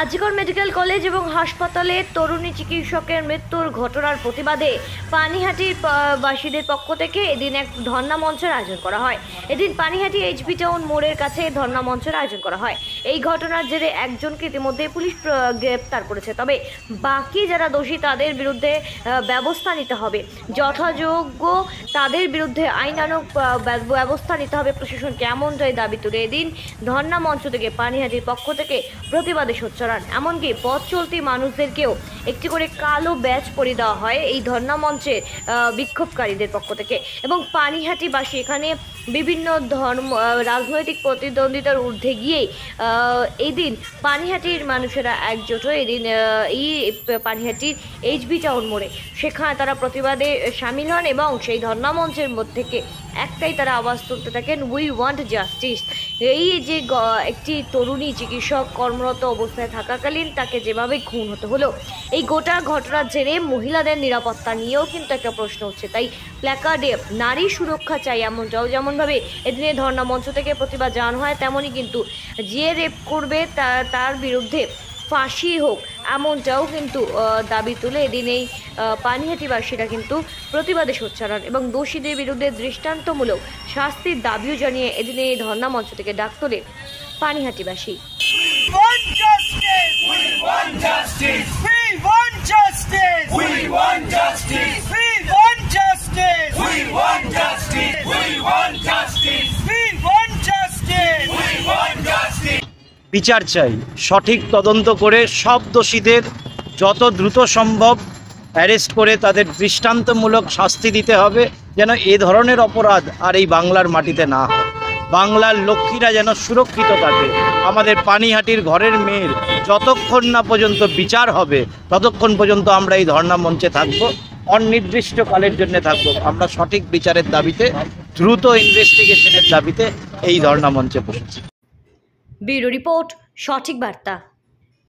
আজিকর medical college এবং হাসপাতালে তরুণী চিকিৎসকের মৃত্যুর ঘটনার প্রতিবাদে পানিহাটির বাসীদের পক্ষ থেকে এদিন এক ধর্ণা মঞ্চের আয়োজন করা হয়। এদিন পানিহাটি এইচবি টাউন মোড়ের কাছে ধর্ণা মঞ্চের আয়োজন করা হয়। এই ঘটনার জেরে একজনকে ইতিমধ্যে পুলিশ গ্রেপ্তার করেছে, তবে বাকি যারা দোষী তাদের বিরুদ্ধে ব্যবস্থা নিতে হবে, যথাযোগ্য তাদের বিরুদ্ধে আইনানুগ ব্যবস্থা নিতে হবে প্রশাসনকে, এমনটাই দাবি তুলে এদিন ধর্ণা মঞ্চ থেকে পানিহাটির পক্ষ থেকে প্রতিবাদে সোচ্চার। এমনকি পথ চলতি মানুষদেরকেও একটি করে কালো ব্যাজ পরিয়ে দেওয়া হয় এই ধর্ণা মঞ্চের বিক্ষোভকারীদের পক্ষ থেকে। এবং পানিহাটিবাসী এখানে বিভিন্ন রাজনৈতিক প্রতিদ্বন্দ্বিতার ঊর্ধ্বে গিয়েই এই দিন পানিহাটির মানুষেরা একজোট হয়ে এদিন এই পানিহাটির এইচবি টাউন মোড়ে সেখানে তারা প্রতিবাদে সামিল হন এবং সেই ধর্ণা মঞ্চের মধ্যে থেকে একটাই তারা আওয়াজ তুলতে থাকেন, উই ওয়ান্ট জাস্টিস। এই যে একটি তরুণী চিকিৎসক কর্মরত অবস্থায় থাকাকালীন তাকে যেভাবে খুন হতে হলো, এই গোটা ঘটনার জেরে মহিলাদের নিরাপত্তা নিয়েও কিন্তু একটা প্রশ্ন হচ্ছে। তাই প্ল্যাকার্ডে নারী সুরক্ষা চাই এমনটাও যেমনভাবে এদিনে ধর্ণা মঞ্চ থেকে প্রতিবাদ জানানো হয়, তেমনই কিন্তু যে রেপ করবে তার বিরুদ্ধে ফাঁসি হোক এমনটাও কিন্তু দাবি তুলে এদিন এই পানিহাটিবাসীরা কিন্তু প্রতিবাদে সোচ্চার হন এবং দোষীদের বিরুদ্ধে দৃষ্টান্তমূলক শাস্তির দাবিও জানিয়ে এদিন এই ধর্ণা মঞ্চ থেকে ডাক তোলে পানিহাটিবাসী। বিচার চাই, সঠিক তদন্ত করে সব দোষীদের যত দ্রুত সম্ভব অ্যারেস্ট করে তাদের দৃষ্টান্তমূলক শাস্তি দিতে হবে, যেন এ ধরনের অপরাধ আর এই বাংলার মাটিতে না হয়। বাংলার লক্ষ্মীরা যেন সুরক্ষিত থাকে। আমাদের পানিহাটির ঘরের মেয়ের যতক্ষণ না পর্যন্ত বিচার হবে ততক্ষণ পর্যন্ত আমরা এই ধর্ণা মঞ্চে থাকবো, অনির্দিষ্টকালের জন্য থাকবো। আমরা সঠিক বিচারের দাবিতে, দ্রুত ইনভেস্টিগেশনের দাবিতে এই ধর্ণা মঞ্চে বসেছি। ব্যুরো রিপোর্ট, সঠিক বার্তা।